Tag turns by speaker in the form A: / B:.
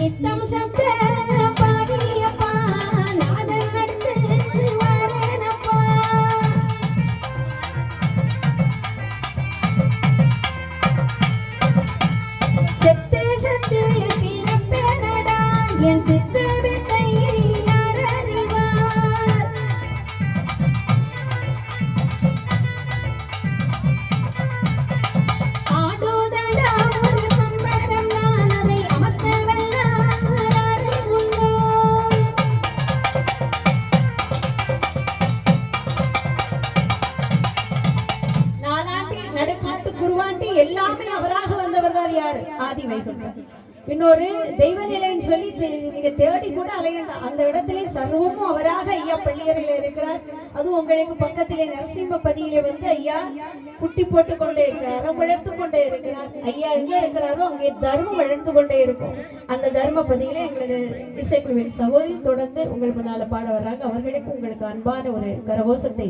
A: நித்தம் சத்த பாடியப்பா நாதன் நடந்து வரேனப்பா. செத்து செத்து பிறப்பேனடா என் சித்து வித்தை யார் அறிவார். ஆடோதடா ஒரு பம்பரம் நான் அதை அமர்த்த வல்லார் உண்டோ. நானாண்டி நடுக்காட்டு குருவாண்டி எல்லாமே அவராக வந்தவர் தான் யார்? ஆதி வைகுண்டர். இன்னொரு தெய்வ நிலைன்னு சொல்லி நீங்க தேடி கூட அலையலாம். அந்த இடத்திலே சர்வமும் அவராக ஐயா பள்ளியறையில இருக்கிறார். அதுவும் உங்களுக்கு பக்கத்திலே நரசிம்ம பதியிலே வந்து ஐயா குட்டி போட்டு கொண்டே இருக்கிறார், வளர்த்து கொண்டே இருக்கிறார். ஐயா எங்க இருக்கிறாரோ அங்கே தர்மம் வளர்த்து கொண்டே இருக்கும். அந்த தர்ம பதியிலே எங்களது இசைக்குழுவின் சகோதரி தொடர்ந்து உங்களுக்கு முன்னால பாட வர்றாங்க. அவர்களுக்கு உங்களுக்கு அன்பான ஒரு கரகோஷத்தை